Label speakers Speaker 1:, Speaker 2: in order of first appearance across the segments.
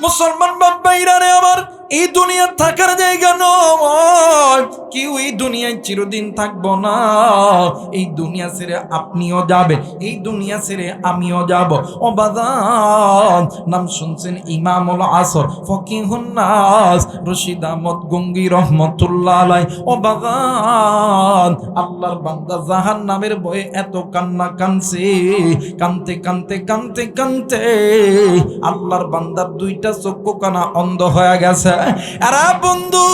Speaker 1: মুসলমান বাবাইরা রে আমার, এই দুনিয়া থাকার জায়গা নয়। কেউ এই দুনিয়ায় চিরদিন থাকবো না। এই দুনিয়া ছেড়ে আপনিও যাবে, এই দুনিয়া ছেড়ে আমিও যাব। ও বাজান, নাম শুনছেন ইমামুল আসর ফকিহুন নাস রশিদ আহমদ গঙ্গি রহমতুল্লাহ আলাই। ও বাজান, আল্লাহর বান্দা জাহান্নামের ভয়ে এত কান্না কানছে, কানতে কানতে কানতে কানতে আল্লাহর বান্দার দুইটা চক্ষু কানা অন্ধ হয়ে গেছে। আরে বন্ধু,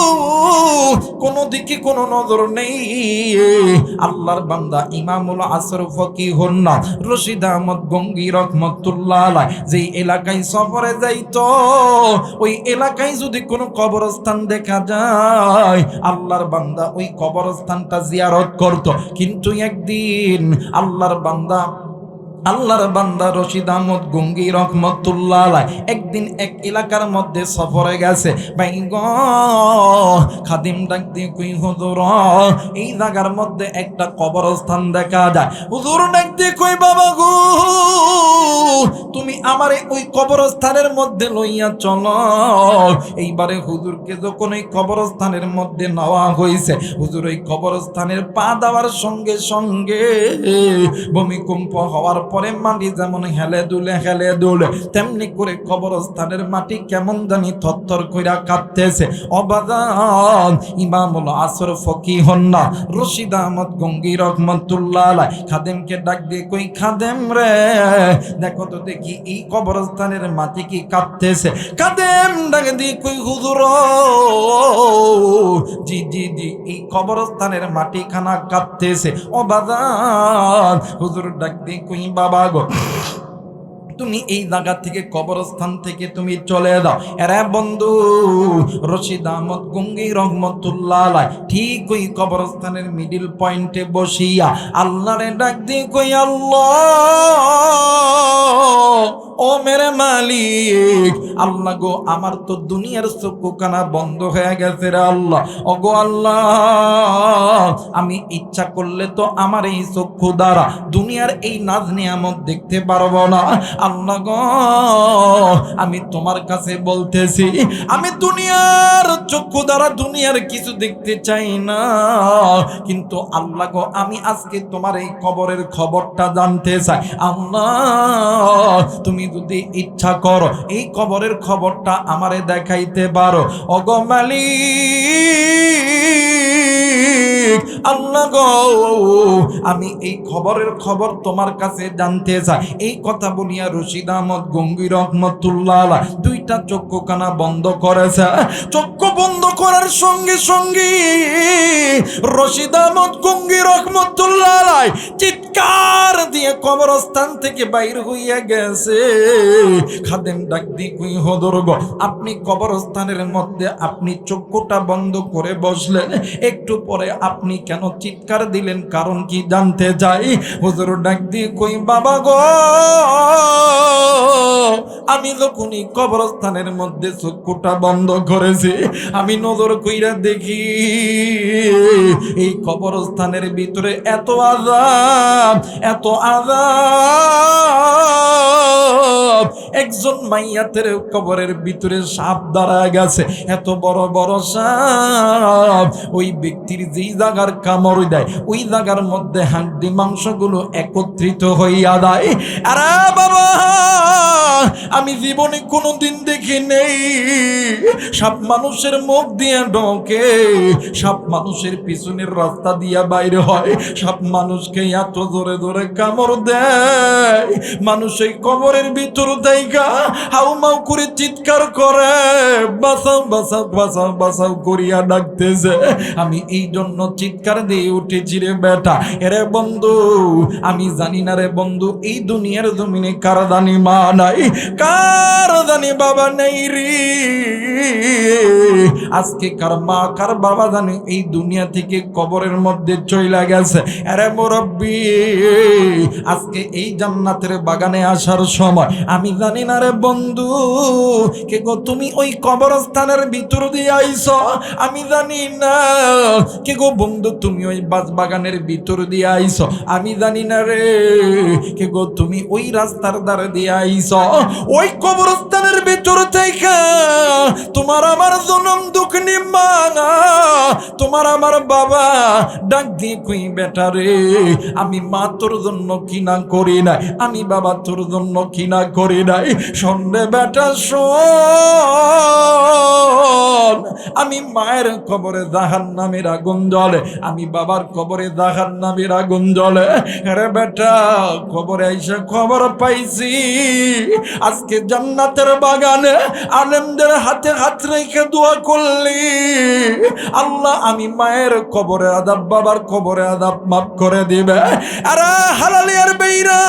Speaker 1: কোন দিকে কোন নজর নেই। আল্লাহর বান্দা ইমামুল আসর ফকিহুন নাস রশিদ আহমদ গঙ্গি রহমতুল্লাহ আলাই যেই এলাকায় সফরে যাইতো, ওই এলাকায় যদি কোনো কবরস্থান দেখা যায়, আল্লাহর বান্দা ওই কবরস্থানটা জিয়ারত করত। কিন্তু একদিন আল্লাহর বান্দা রশিদ আহমদ গঙ্গি রহমতুল্লাহ আলাই একদিন এক এলাকার মধ্যে সফরে গেছে। ভাই গো, খাদিম ডাক দিয়ে কই, হুজুর এই জায়গার মধ্যে একটা কবরস্থান দেখা যায়। হুজুর ডাক দিয়ে কই, বাবা গো তুমি আমারে ওই কবরস্থানের মধ্যে লইয়া চলো। এইবারে হুজুরকে যখন ওই কবরস্থানের মধ্যে নেওয়া হয়েছে, হুজুর ওই কবরস্থানের পা দেওয়ার সঙ্গে সঙ্গে ভূমিকম্প হওয়ার পরে মাটি যেমন হেলে দুলে তেমনি করে কবরস্থানের মাটি কেমন জানি থরথর কইরা কাঁপতেছে। অবাদান ইমামুল আসর ফকিহুন নাস রশিদ আহমদ গঙ্গি রহমতুল্লাহ আলাই খাদেমকে ডাক দিয়ে কই, খাদেম রে দেখো তো দেখি এই কবরস্থানের মাটি কি কাঁপতেছে। খাদেম ডাক দিয়ে কই, হুজুর জি জি জি এই কবরস্থানের মাটি খানা কাঁপতেছে। অবাদান হুজুর ডাক দিয়ে কই, বাবা গো তুমি এই জায়গা থেকে কবরস্থান থেকে তুমি চলে দাও। এরা বন্ধু রশিদ আহমদ গঙ্গি রহমতুল্লাহ আলাই ঠিক ওই কবরস্থানের মিডিল পয়েন্টে বসিয়া আল্লাহরে ডাক দিয়ে কই, আল্লাহ ও মেরে মালিক, আল্লাহ গো আমার তো দুনিয়ার চক্ষু কানা বন্ধ হয়ে গেছে রে আল্লাহ। ও গো আল্লাহ, আমি ইচ্ছা করলে তো আমার এই চক্ষু দ্বারা দুনিয়ার এই নাজ নিয়ামত দেখতে পারবো না। আল্লাহ গো, আমি তোমার কাছে বলতেছি, আমি দুনিয়ার চক্ষু দ্বারা দুনিয়ার কিছু দেখতে চাই না, কিন্তু আল্লাহ গো আমি আজকে তোমার এই কবরের খবরটা জানতে চাই। আল্লাহ তুমি যদি ইচ্ছা করো এই কবরের খবরটা আমারে দেখাইতে পারো। ওগো মালিক, আল্লাহ গো আমি এই খবরের খবর তোমার কাছে জানতে চাই। এই কথা বলিয়া রশিদ আহমদ গঙ্গি রহমতুল্লাহ আলাই দুইটা চক্ষু কানা বন্ধ করেছে। চক্ষু বন্ধ করার সঙ্গে সঙ্গে রশিদ আহমদ গঙ্গি রহমতুল্লাহ আলাই চিৎকার দিয়ে কবরস্থান থেকে বাইর হইয়া গেছে। খাদেম ডাক দিয়ে কই, হুজুর গো আপনি কবরস্থানের মধ্যে আপনি চক্ষুটা বন্ধ করে বসলেন, একটু পরে আপনি কেন চিৎকার দিলেন, কারণ কি জানতে চাই। হুজুর ডাক দিয়ে কই, বাবা গো আমি যখনই কবরস্থানের মধ্যে চক্ষুটা বন্ধ করেছি, আমি নজর কইরা দেখি এই কবরস্থানের ভিতরে এত আযাব, এত আযাব। একজন মাইয়াতের কবরের ভিতরে সাপ দাঁড়ায় গেছে, এত বড় বড় সাপ। ওই ব্যক্তির যেই জায়গার কামড় দেয় ওই জায়গার মধ্যে হাড্ডি মাংসগুলো একত্রিত হইয়া যায়। আরে বাবা, আমি জীবনে কোনোদিন দেখি নেই সাপ মানুষের মুখ দিয়ে ঢোকে, সাপ মানুষের পিছনের রাস্তা দিয়া বাইরে হয়, সাপ মানুষকে এত জোরে জোরে কামড় দেয়, মানুষ এই কবরের ভিতর দেখা হাউমাউ করে চিৎকার করে, বাঁচাও বাঁচাও বাঁচাও বাঁচাও করিয়া ডাকতেছে। আমি এই জন্য চিৎকার দিয়ে উঠেছি রে বেটা। এরে বন্ধু, আমি জানি না রে বন্ধু এই দুনিয়ার জমিনে কার জানি মা নাই, কার জানি বাবা নেই রে। আজকে কার মা কার বাবা জানি এই দুনিয়া থেকে কবরের মধ্যে চইলা গেছে। আরে মুরব্বি, আজকে এই জান্নাতের বাগানে আসার সময় আমি জানি না রে বন্ধু কে গো তুমি ওই কবরস্থানের ভিতর দিয়ে আইছো, আমি জানি না কে গো বন্ধু তুমি ওই বাগানের ভিতর দিয়ে আইছো, আমি জানি না রে কে গো তুমি ওই রাস্তার ধারে দিয়ে আইছো। ওই কবরস্থানের ভিতর থেকে তোমার আমার বাবা ডাক দিয়ে কই বেটা রে, আমি মা তোর জন্য কি না করি নাই, আমি বাবা তোর জন্য কি না করি নাই। শোন রে বেটা শোন, আমি মায়ের কবরে জাহান্নামের আগুন জ্বলে, আমি বাবার কবরে জাহান্নামের আগুন জ্বলে। আরে বেটা কবরে আইসা খবর পাইছি আজকে জান্নাতের বাগানে আলেমদের হাতে হাত রেখে দোয়া করলি, আল্লাহ আমি মায়ের কবরে আযাব বাবার কবরে আযাব মাফ করে দিবে। আরে হালালিয়ার বেইরা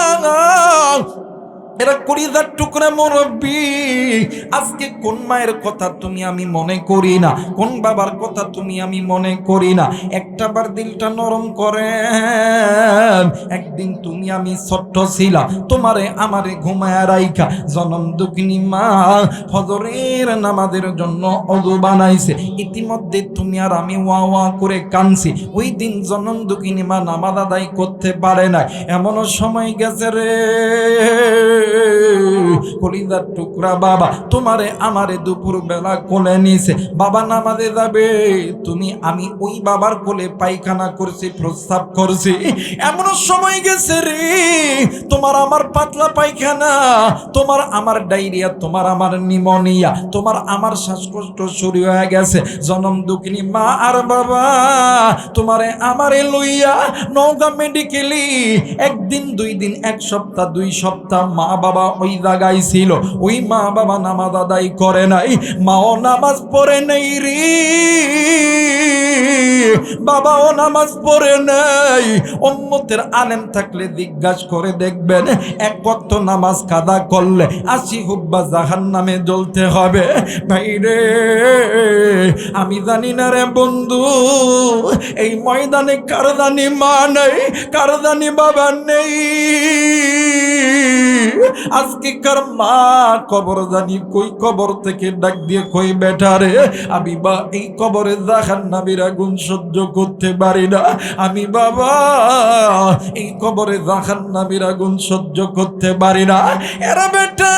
Speaker 1: এরা কলিজার টুকরা মুরব্বি, আজকে কোন মায়ের কথা তুমি আমি মনে করি না, কোন বাবার কথা তুমি আমি মনে করি না। একটাবার দিলটা নরম করে, একদিন তুমি আমি ছোট্ট ছিলাম, তোমারে আমারে ঘুমায় রাইখা জনম দুঃখিনী মা ফজরের নামাজের জন্য ওযু বানাইছে, ইতিমধ্যে তুমি আর আমি ওয়া ওয়া করে কানছি। ওই দিন জনম দুঃখিনী মা নামাজ আদায় করতে পারে না, এমন সময় গেছে রে কলিজার টুকরা বাবা তোমারে আমারে দুপুর বেলা কোলে নিছে, বাবা নামাজে যাবে, তুমি আমি ওই বাবার কোলে পায়খানা করছি, প্রস্রাব করছি। এমন সময় গেছে রে তোমার আমার পাতলা পায়খানা, তোমার আমার ডায়রিয়া, তোমার আমার নিউমোনিয়া, তোমার আমার শ্বাসকষ্ট শুরু হয়ে গেছে। জনম দুঃখিনী মা আর বাবা তোমারে আমারে লইয়া নওগাঁ মেডিকেলি একদিন দুই দিন এক সপ্তাহ দুই সপ্তাহ মা বাবা ওই জায়গায় ছিল। ওই মা বাবা নামাজ আদায় করে নাই, মাও নামাজ পড়ে নাই রে, বাবাও নামাজ পড়ে নাই। উম্মতের আলেম থাকলে জিজ্ঞাসা করে দেখবেন, এক ওয়াক্ত নামাজ কাদা করলে 80 হুব্বা জাহান্নামে জ্বলতে হবে। ভাই রে আমি জানি না রে বন্ধু, এই ময়দানে কার জানি মা নেই, কার জানি বাবা নেই। আজকে কার মা কবর জানি কই কবর থেকে ডাক দিয়ে কই বেটা রে, আমি বা এই কবরে জাহান্নামের আগুন সহ্য করতে পারি না, আমি বাবা এই কবরে জাহান্নামের আগুন সহ্য করতে পারি না। এরা বেটা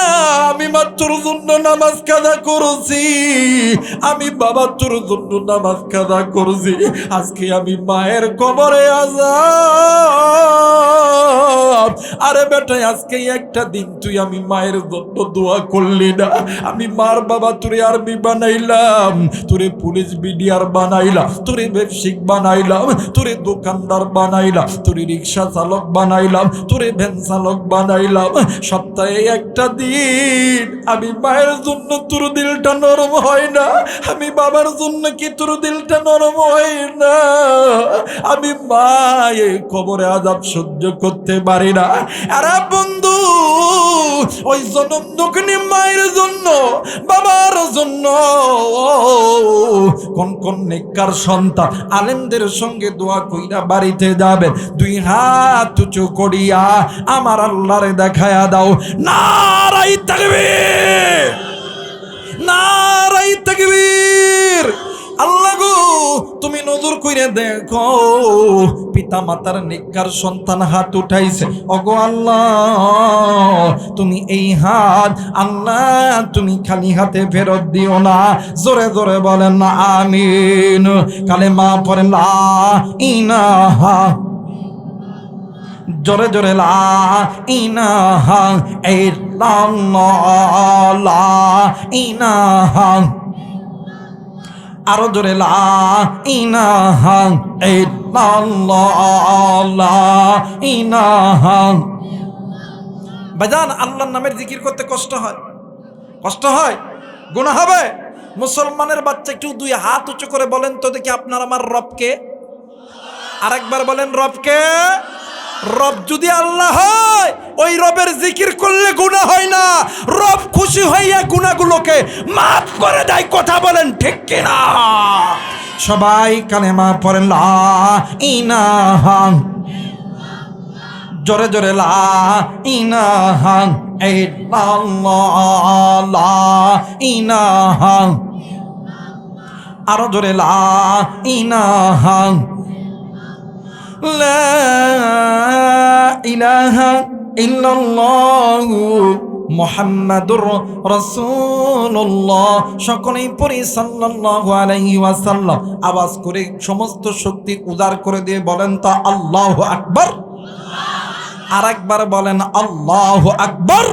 Speaker 1: আমি মা তোর জন্য নামাজ কাদা করছি, আমি বাবা তোর জন্য নামাজ কাদা করছি, আজকে আমি মায়ের কবরে আযাব। আরে বেটা আজকে একটা দিন তুই আমি মায়ের জন্য দোয়া করলি না, আমি মার বাবা তোরে আর্মি বানাইলাম, তোরে পুলিশ বিডিআর বানাইলাম, তোরে ব্যবসায়িক বানাইলাম, তোরে দোকানদার বানাইলাম, তোরে রিক্সা চালক বানাইলাম, তোরে ভ্যান চালক বানাইলাম। সপ্তাহে একটা দিন আমি মায়ের জন্য তোর দিলটা নরম হয় না, আমি বাবার জন্য কি তোর দিলটা নরম হয় না? আমি মায়ের কবরে আযাব সহ্য করতে পারি না। আরে বন্ধু ওই জনম দুঃখিনী মায়ের জন্য বাবার জন্য কোন কোন নেককার সন্তান আলেমদের সঙ্গে দোয়া কইরা বাড়িতে যাবেন, দুই হাত উঁচু করিয়া আমার আল্লাহরে দেখায়া দাও, নারাই তাকবীর, নারাই তাকবীর। আল্লাহ গো তুমি নজর কইরা দেখো, পিতা মাতার নেককার সন্তান হাত উঠাইছে, ওগো আল্লাহ তুমি এই হাত আল্লাহ তুমি খালি হাতে ফেরত দিও না। জোরে জোরে বলেন না আমিন, কালেমা পড়েন লা ইলাহা, জোরে জোরে লা ইলাহা ইল্লাল্লাহ, লা ইলাহা, আরো জোরে লা ইলাহা ইল্লাল্লাহ, লা ইলাহা। বাজান আল্লাহর নামের জিকির করতে কষ্ট হয়, কষ্ট হয়, গুনাহ হবে। মুসলমানের বাচ্চা একটু দুই হাত উঁচু করে বলেন তো দেখি আপনার আমার রবকে, আরেকবার বলেন রবকে। রব যদি আল্লাহ হয় ওই রবের জিকির করলে গুনাহ হয় না, রব খুশি হইয়া গুনাহগুলোকে মাফ করে দেয়। কথা বলেন ঠিক কিনা? সবাই কালেমা পড়েন লা ইলাহা, জোরে জোরে লা ইলাহা ইল্লাল্লাহ, লা ইলাহা, আরো জোরে লা ইলাহা, লা ইলাহা ইল্লাল্লাহু মুহাম্মাদুর রাসূলুল্লাহ। সকলেই পড়ি সাল্লাল্লাহু আলাইহি ওয়াসাল্লাম। আওয়াজ করে সমস্ত শক্তি উজাড় করে দিয়ে বলেন তো আল্লাহু আকবার। আরেকবার বলেন আল্লাহু আকবার।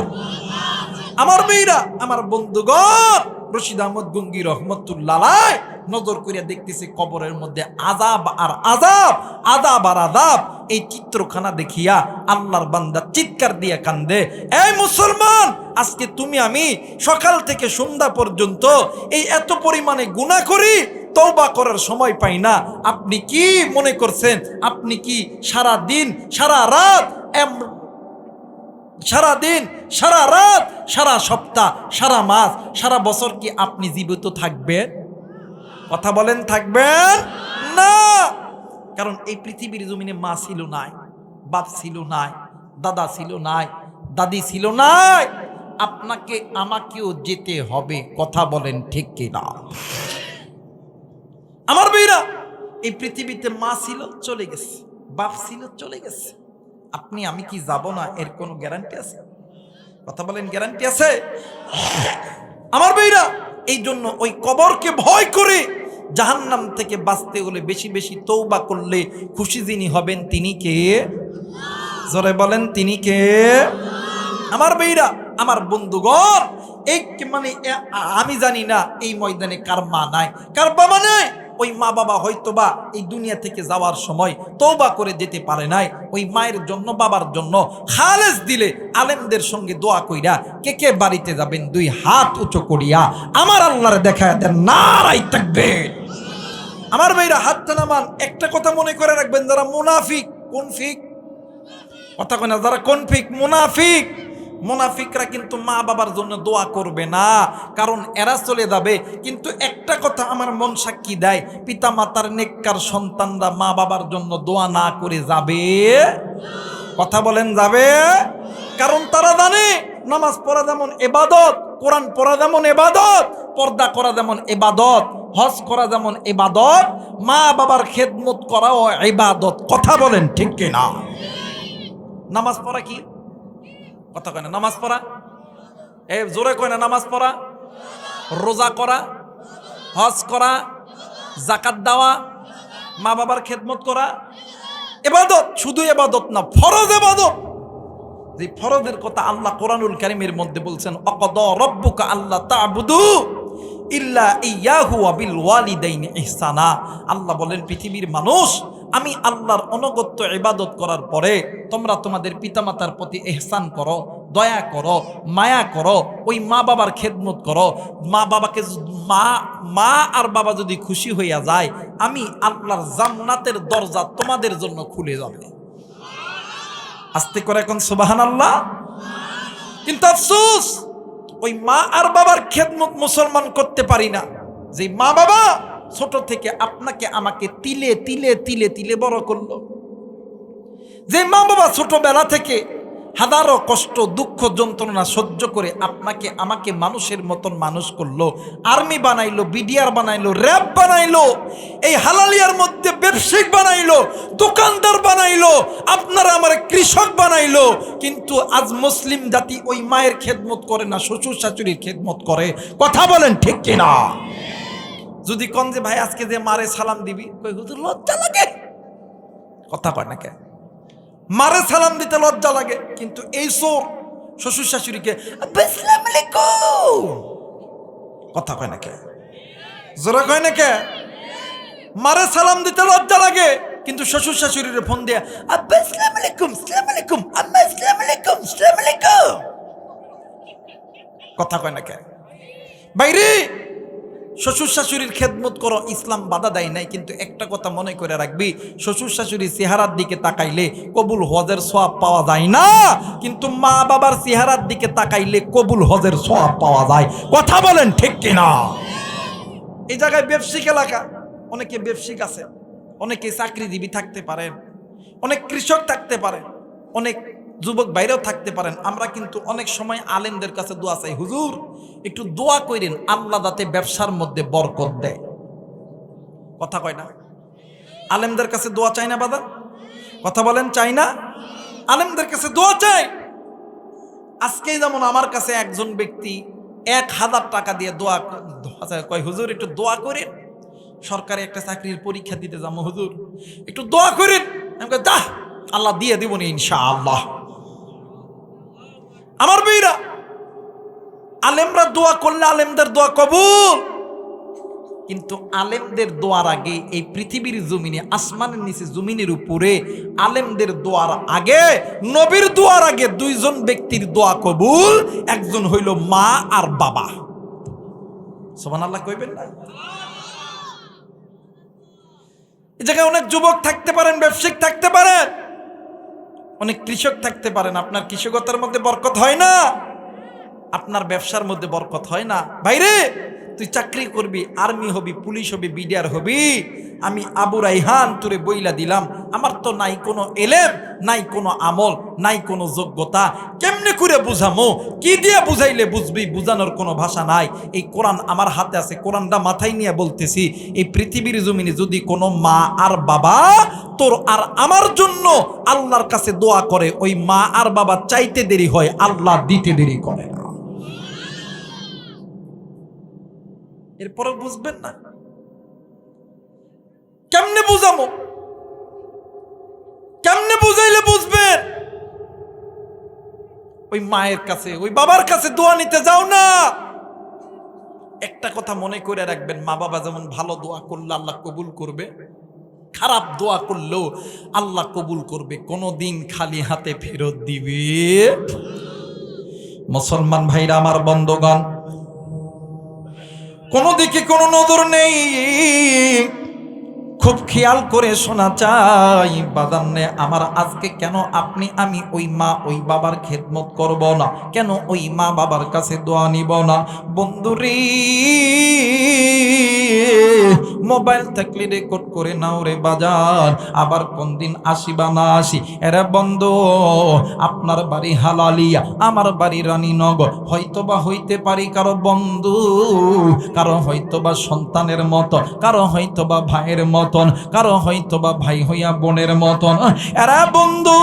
Speaker 1: আমার মেয়েরা, আমার বন্ধুগণ, রশিদ আহমদ গঙ্গি রহমতুল্লাহ আলাইহি নজর করিয়া দেখতেছে কবরের মধ্যে আযাব আর আযাব, আযাব আর আযাব। এই চিত্রখানা দেখিয়া আল্লাহর বান্দা চিৎকার দিয়ে কান্দে, এই মুসলমান, আজকে তুমি আমি সকাল থেকে সন্ধ্যা পর্যন্ত এই এত পরিমাণে গুনাহ করি, তওবা করার সময় পাই না। আপনি কি মনে করছেন আপনি কি সারা দিন সারা রাত, সারা দিন সারা রাত, সারা সপ্তাহ, সারা মাস, সারা বছর কি আপনি জীবিত থাকবেন? কথা বলেন, থাকবেন না। কারণ এই পৃথিবীর জমিনে মা ছিল নাই, বাপ ছিল নাই, দাদা ছিল নাই, দাদি ছিল নাই। আপনাকে আমাকেও যেতে হবে। কথা বলেন ঠিক কিনা? আমার ভাইরা, এই পৃথিবীতে মা ছিল, চলে গেছে, বাপ ছিল, চলে গেছে। আপনি আমি কি যাব না, এর কোনো গ্যারান্টি আছে? কথা বলেন, গ্যারান্টি আছে? আমার ভাইরা, এই জন্য ওই কবরকে ভয় করে জাহান্নাম থেকে বাঁচতে হলে বেশি বেশি তওবা করলে খুশি যিনি হবেন তিনি কে? জোরে বলেন, তিনি কে? আমার ভাইরা, আমার বন্ধুগণ, এই মানে আমি জানি না এই ময়দানে কার মা নাই, কার বাবা নাই। ওই মা বাবা হয়তোবা এই দুনিয়া থেকে যাওয়ার সময় তওবা করে যেতে পারে নাই। ওই মায়ের জন্য, বাবার জন্য খালেস দিলে আলেমদের সঙ্গে দোয়া কইরা কে কে বাড়িতে যাবেন? দুই হাত উঁচু করিয়া আমার আল্লাহর দেখায় দেন নারাই তাকবীর। আমার ভাইরা, হাতটা নামান। একটা কথা মনে করে রাখবেন, যারা মুনাফিক, কোন ফিক কথা কয় না, যারা কোন ফিক, মুনাফিক, মুনাফিকরা কিন্তু মা বাবার জন্য দোয়া করবে না, কারণ এরা চলে যাবে। কিন্তু একটা কথা আমার মন সাক্ষী দেয়, পিতা মাতার নেককার সন্তানরা মা বাবার জন্য দোয়া না করে যাবে? কথা বলেন, যাবে? কারণ তারা জানে নামাজ পড়া যেমন ইবাদত, কোরআন পড়া যেমন ইবাদত, পর্দা করা যেমন ইবাদত, হজ করা যেমন ইবাদত, মা বাবার খেদমত করাও ইবাদত। কথা বলেন ঠিক কিনা? নামাজ পড়া কি? কথা কয় না, নামাজ পড়া, এই জোরে কয় না, নামাজ পড়া, রোজা করা, হজ করা, যাকাত দেওয়া, মা বাবার খেদমত করা ইবাদত। শুধু ইবাদত না, ফরজ ইবাদত। যে ফরজের কথা আল্লাহ কোরআনুল কারীমের মধ্যে বলছেন, অকদা রব্বুকা আল্লা তা'বুদু ইল্লা ইয়াহু ওয়া বিল ওয়ালিদাইনি ইহসানা। আল্লাহ বলেন, পৃথিবীর মানুষ, আমি আল্লাহর অনগত্য ইবাদত করার পরে তোমরা তোমাদের পিতামাতার প্রতি ইহসান করো, দয়া করো, মায়া করো, ওই মা বাবার খেদমত করো। মা বাবাকে, মা আর বাবা যদি খুশি হইয়া যায়, আমি আল্লাহর জান্নাতের দরজা তোমাদের জন্য খুলে যাবে। আস্তে করে এখন সুবহানাল্লাহ। কিন্তু আফসোস, ওই মা আর বাবার খেদমত মুসলমান করতে পারি না। যে মা বাবা ছোট থেকে আপনাকে আমাকে তিলে তিলে তিলে তিলে বড় করলো, যে মা বাবা ছোটবেলা থেকে হাজারো কষ্ট, দুঃখ, যন্ত্রণা সহ্য করে আপনাকে আমাকে মানুষের মতন মানুষ করলো, আর্মি বানাইলো, বিডিআর বানাইলো, র্যাব বানাইলো, এই হালালিয়ার মধ্যে ব্যবসায়িক বানাইলো, দোকানদার বানাইলো, আপনারা আমার কৃষক বানাইলো। কিন্তু আজ মুসলিম জাতি ওই মায়ের খেদমত করে না, শ্বশুর শাশুড়ির খেদমত করে। কথা বলেন ঠিক কিনা? যদি কোন যে ভাই আজকে যে মারে সালাম দিবি, কই হুজুর লজ্জা লাগে। কথা কয় না কে? মারে সালাম দিতে লজ্জা লাগে, কিন্তু এই শ্বশুর শাশুড়িকে আসসালামু আলাইকুম, কথা কয় না কে? জোরে কয় না কে? মারে সালাম দিতে লজ্জা লাগে, কিন্তু শ্বশুর শাশুড়ির ফোন দিয়ে আব্বা আসসালামু আলাইকুম, আসসালামু আলাইকুম, আম্মা আসসালামু আলাইকুম, আসসালামু আলাইকুম, কথা কয় না কে? বাইরে শ্বশুর শাশুড়ির খেদমত করো, ইসলাম বাধা দেয় নাই। কিন্তু একটা কথা মনে করে রাখবি, শ্বশুর শাশুড়ির চেহারার দিকে তাকাইলে কবুল হজের সওয়াব পাওয়া যায় না, কিন্তু মা বাবার চেহারার দিকে তাকাইলে কবুল হজের সওয়াব পাওয়া যায়। কথা বলেন ঠিক কিনা? এই জায়গায় ব্যবসায়িক এলাকা, অনেকে ব্যবসায়িক আছে, অনেকে চাকরিজীবী থাকতে পারেন, অনেক কৃষক থাকতে পারেন, অনেক যুবক বাইরেও থাকতে পারেন। আমরা কিন্তু অনেক সময় আলেমদের কাছে দোয়া চাই, হুজুর একটু দোয়া করেন আল্লাহ যাতে ব্যবসার মধ্যে বরকত দেয়। কথা কয় না? আলেমদের কাছে দোয়া চাই না বাবা? কথা বলেন, চাই না? আলেমদের কাছে দোয়া চাই, আজকেই যেমন আমার কাছে একজন ব্যক্তি 1000 টাকা দিয়ে দোয়া কয়, হুজুর একটু দোয়া করেন, সরকারি একটা চাকরির পরীক্ষা দিতে যাবো, হুজুর একটু দোয়া করেন। আমি কই, দাহ, আল্লাহ দিয়ে দিব নি ইনশাআল্লাহ। আমার ভাইরা, আলেমরা দোয়া করলে আলেমদের দোয়া কবুল, কিন্তু আলেমদের দোয়ার আগে এই পৃথিবীর জমিনে, আসমানের নিচে জমিনের উপরে আলেমদের দোয়ার আগে, নবীর দোয়ার আগে দুইজন ব্যক্তির দোয়া কবুল, একজন হইল মা আর বাবা। সুবহানাল্লাহ কইবেন না? এই জায়গায় অনেক যুবক থাকতে পারেন, ব্যবসায়িক থাকতে পারেন, অনেক কৃষক থাকতে পারেন। আপনার কৃষকতার মধ্যে বরকত হয় না, আপনার ব্যবসার মধ্যে বরকত হয় না। ভাইরে, তুই চাকরি করবি, আর্মি হবি, পুলিশ হবি, বিডিআর হবি, আমি আবু রাইহান তোরে বইলা দিলাম, আমার তো নাই কোনো এলেম, নাই কোনো আমল, নাই কোনো যোগ্যতা, কেমনে করে বুঝামো, কি দিয়ে বুঝাইলে বুঝবি, বুঝানোর কোনো ভাষা নাই। এই কোরআন আমার হাতে আছে, কোরআনটা মাথায় নিয়ে বলতেছি, এই পৃথিবীর জমিনে যদি কোনো মা আর বাবা তোর আর আমার জন্য আল্লাহর কাছে দোয়া করে, ওই মা আর বাবা চাইতে দেরি হয়, আল্লাহ দিতে দেরি করে না। এরপরে বুঝবেন না, কেমনে বুঝামো, কেমনে বুঝাইলে বুঝবেন? ওই মায়ের কাছে, ওই বাবার কাছে দোয়া নিতে যাও না। একটা কথা মনে করে রাখবেন, মা বাবা যেমন ভালো দোয়া করলে আল্লাহ কবুল করবে, খারাপ দোয়া করলেও আল্লাহ কবুল করবে, কোনোদিন খালি হাতে ফেরত দিবে। মুসলমান ভাইরা আমার, বন্ধুগণ, কোনো দিকে কোনো নজর নেই, খুব খেয়াল করে শোনা চাই। বাদান্নে আমার, আজকে কেন আপনি আমি ওই মা ওই বাবার খেদমত করব না? কেন ওই মা বাবার কাছে দোয়া নিব না? বন্ধুরে, মোবাইল থাকলে রেকর্ড করে নাও রে বাজার, আবার কোন দিন আসি বা না আসি। এরা বন্ধু, আপনার বাড়ি হালালিয়া, আমার বাড়ি রানীনগর, হয়তোবা হইতে পারি কারো বন্ধু, কারো হয়তোবা সন্তানের মতো, কারো হয়তোবা ভাইয়ের মতন, কারো হয়তোবা ভাই হইয়া বোনের মতন। এরা বন্ধু,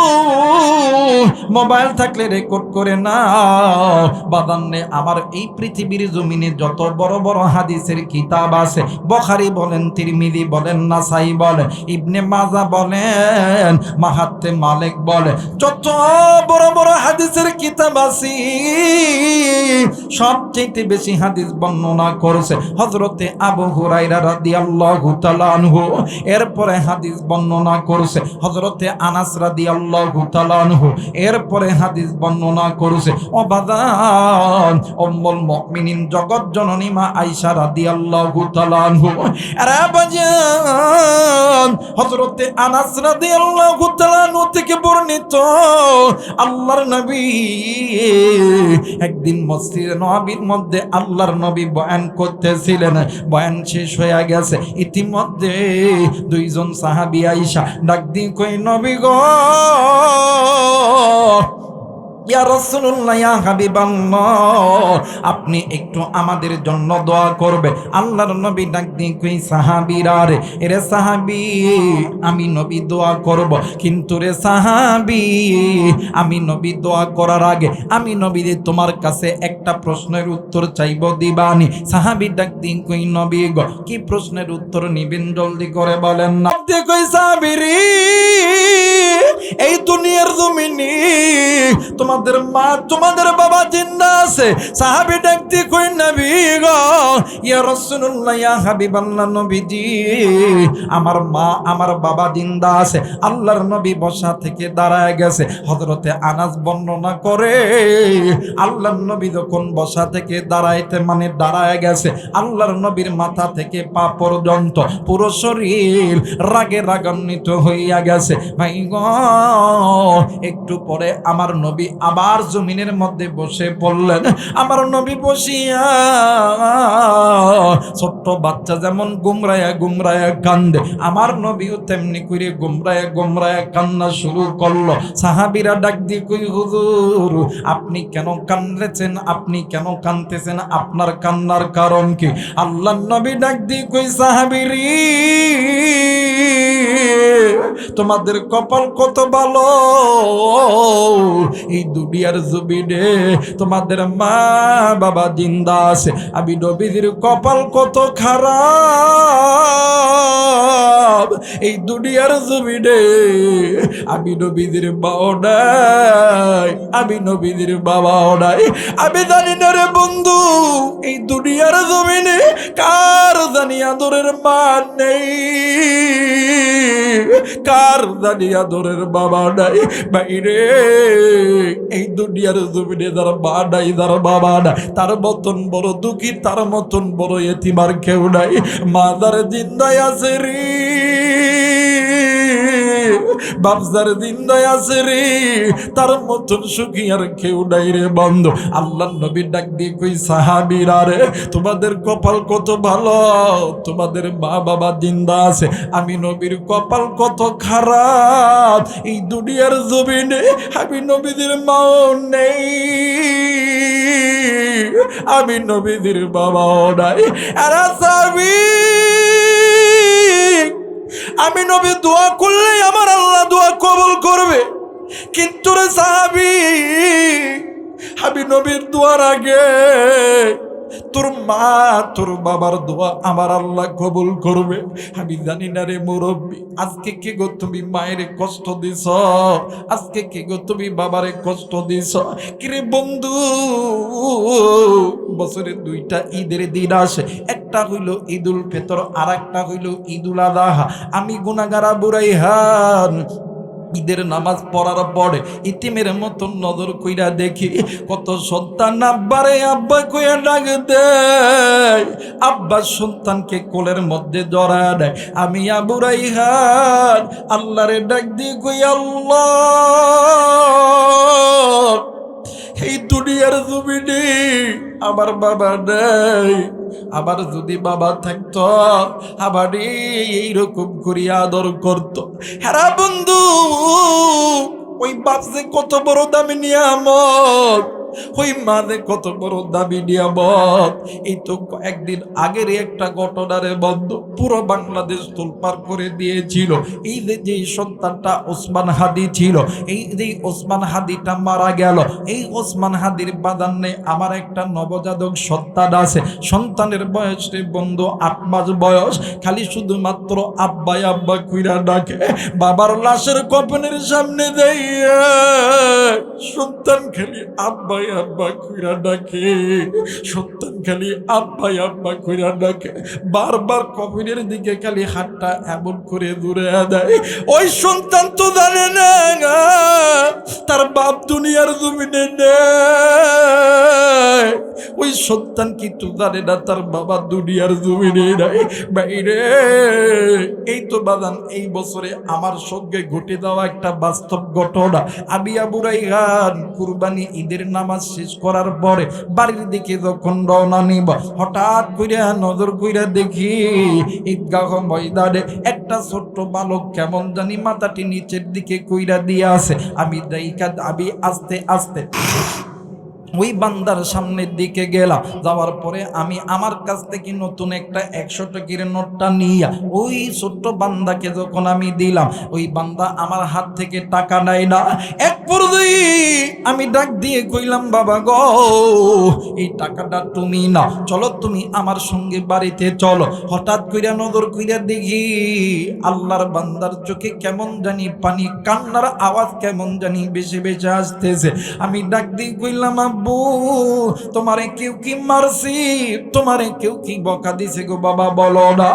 Speaker 1: মোবাইল থাকলে রেকর্ড করে না। বাদান্নে আমার, এই পৃথিবীর জমিনে যত বড় বড় হাদিসের কিতাব আছে, বুখারী বলেন, তিরমিজি বলেন, নাসাই বলেন, ইবনে মাজাহ বলেন, মাহাত্মে মালিক বলেন, যত বড় বড় হাদিসের কিতাব আছে, সবচেয়ে বেশি হাদিস বর্ণনা করেছে হযরতে আবু হুরায়রা রাদিয়াল্লাহু তাআলা আনহু। এরপরে হাদিস বর্ণনা করেছে হযরতে আনাস রাদিয়াল্লাহু তাআলা আনহু। এরপরে হাদিস বর্ণনা করেছে ওবাদান উম্মুল মুমিনিন জগৎ জননী মা আয়েশা রাদিয়াল্লাহু তাআলা আনহু। আরে বাজান, হযরতে আনাস রাদিয়াল্লাহু তাআলা আনহু থেকে বর্ণিত, আল্লাহর নবী একদিন মসজিদে নববীর মধ্যে আল্লাহর নবী বয়ান করতেছিলেন, বয়ান শেষ হয়ে গেছে, ইতিমধ্যে দুইজন সাহাবী আয়েশা ডাক দিয়ে কই, নবী গো, ইয়া রাসূলুল্লাহ, ইয়া হাবিবাল্লাহ, আপনি একটু আমাদের জন্য দোয়া করবে। আল্লাহর নবী ডাক দিয়ে কই, সাহাবীরা রে, এরে সাহাবী, আমি নবী দোয়া করব, কিন্তু রে সাহাবী, আমি নবী দোয়া করার আগে আমি নবী তোমার কাছে একটা প্রশ্নের উত্তর চাইব, দিবানি? সাহাবী ডাক দিয়ে কই, নবী গো, কি প্রশ্নের উত্তর নিবেন, জলদি করে বলেন না। কই, সাহাবী রে, এই দুনিয়ার জমিনে তোমাদের মা তোমাদের বাবা জিন্দা আছে? সাহাবী ডাক দিয়ে কই, নবী গো, ইয়া রাসূলুল্লাহ, ইয়া হাবিবাল্লাহ, নবীজি, আমার মা আমার বাবা জিন্দা আছে। আল্লাহর নবী বসা থেকে দাঁড়ায় গেছে। হযরতে আনাস বর্ণনা করে, আল্লাহর নবী যখন বসা থেকে দাঁড়ায় গেছে, আল্লাহর নবীর মাথা থেকে পা পর্যন্ত পুরো শরীর রাগে রাগান্বিত হইয়া গেছে। ভাই গো, একটু পরে আমার নবী আবার জমিনের মধ্যে বসে পড়লেন। আমার নবী বসিয়া ছোট্ট বাচ্চা যেমন গুমরায়া গুমরায়া কান্দে, আমার নবীও তেমনি করে গুমরায়া গুমরায়া কান্না শুরু করলো। সাহাবীরা ডাক দিয়ে কই, হুজুর, আপনি কেন কাঁদতেছেন? আপনি কেন কাঁদতেছেন? আপনার কান্নার কারণ কি? আল্লাহর নবী ডাক দিয়ে কই, সাহাবীরি, তোমাদের কপাল কত ভালো, এই দুনিয়ার জমিনে তোমাদের মা বাবা জিন্দা আছে। আমি নবীদের কপাল কত খারাপ, এই দুনিয়ার জমিনে আমি নবীদের মাও নাই, আমি নবীদের বাবাও নাই। আমি জানি না রে বন্ধু, এই দুনিয়ার জমিনে কার জানি আদরের মা নেই, কার জানি আদরের বাবা নাই। বাইরে এই দুনিয়ার জমিনে যারা মা নাই, যারা বাবা নাই, তার মতন বড় দুঃখী, তার মতন বড় এতিমার কেউ নাই। মা যার জিন্দায় আছে রে, বাপজার জিন্দায় আছে রে, তার মতন সুখী আর কেউ নাই রে বন্ধু। আল্লাহ নবী ডাক দিয়ে কই সাহাবীরা রে, তোমাদের কপাল কত ভালো, তোমাদের মা বাবা জিন্দা আছে। আমি নবীর কপাল কত খারাপ, এই দুনিয়ার জমিনে আমি নবীদের মাও নেই, আমি নবীদের বাবাও নাই। আর আমি নবী দোয়া করলে আমার আল্লাহ দোয়া কবুল করবে, কিন্তু রে সাহাবী, আমি নবীর দোয়ার আগে তোর মা তোর বাবার দোয়া আমার আল্লাহ কবুল করবে। আমি জানি না রে মুরব্বী, আজকে কে গো তুমি মায়ের কষ্ট দিছ, আজকে কে গো তুমি বাবারে কষ্ট দিছ। কিরে বন্ধু, বছরে দুইটা ঈদের দিন আসে, একটা হইল ঈদুল ফিতর, আর একটা হইল ঈদুল আযহা। আমি গুনাহগার আবু রায়হান ঈদের নামাজ পড়ার পরে ইতিমের মতো নজর কইরা দেখি কত সন্তান আব্বারে আব্বা কইয়া ডাক দেয়, আব্বা সন্তানকে কোলের মধ্যে জড়ায় দেয়। আমি আবু রায়হান আল্লাহরে ডাক দিয়ে কই, আল্লাহ এই দুনিয়ার জমিনে আমার বাবা নেই, আবার যদি বাবা থাকতো আবার এইরকম করিয়া আদর করতো। হেরা বন্ধু, ওই বাপ যে কত বড় দামি নিয়ামত, ওই মা যে কত বড় দামি নিয়ামত। এই তো একদিন আগের একটা ঘটনারে বন্ধু পুরো বাংলাদেশ তোলপাড় করে দিয়েছিল। এই যে সন্তানটা ওসমান হাদি ছিল, এই যে ওসমান হাদিটা মারা গেল, এই ওসমান হাদির বাদান্নে আমার একটা নবজাতক সন্তান আছে। সন্তানের বয়স রে বন্ধু 8 মাস বয়স, খালি শুধুমাত্র আব্বা আব্বা কইরা ডাকে। বাবার লাশের কফনের সামনে যাইয়া সন্তান খালি আব্বা আব্বা কইরা ডাকে, সন্তান খালি আব্বা আব্বা কইরা ডাকে। বারবার কফিনের দিকে খালি হাতটা এমন করে দূরে দেয়। ওই সন্তান তো জানে না তার বাপ দুনিয়ার জমিনে নেই, ওই সন্তান কিন্তু জানে না তার বাবা দুনিয়ার জমিনে নাই। বাইরে এই তো বাদান এই বছরে আমার সঙ্গে ঘটে যাওয়া একটা বাস্তব ঘটনা। আমি আবু রায়হান কুরবানি ঈদের নামাজ শেষ করার পরে বাড়ির দিকে যখন রওনা নিব, হঠাৎ কইরা নজর কইরা দেখি ঈদগাহ ময়দানে একটা ছোট্ট বালক কেমন জানি মাথাটি নিচের দিকে কইরা দিয়ে আছে। আমি আস্তে আস্তে ওই বান্দার সামনের দিকে গেলাম। যাওয়ার পরে আমি আমার কাছ থেকে নতুন একটা 100 টাকার নোটটা নিয়ে ওই ছোট্ট বান্দাকে যখন আমি দিলাম, ওই বান্দা আমার হাত থেকে টাকা নেয় না। এক পর্যায়ে আমি ডাক দিয়ে কইলাম, বাবা গো এই টাকাটা তুমি না, চলো তুমি আমার সঙ্গে বাড়িতে চলো। হঠাৎ কইরা নজর কইরা দেখি আল্লাহর বান্দার চোখে কেমন জানি পানি, কান্নার আওয়াজ কেমন জানি বেশি বেশি আসতেছে। আমি ডাক দিয়ে কইলাম, আব্বু তোমারে কেউ কি মারছি, তোমারে কেউ কি বকা দিছে গো বাবা বলো না।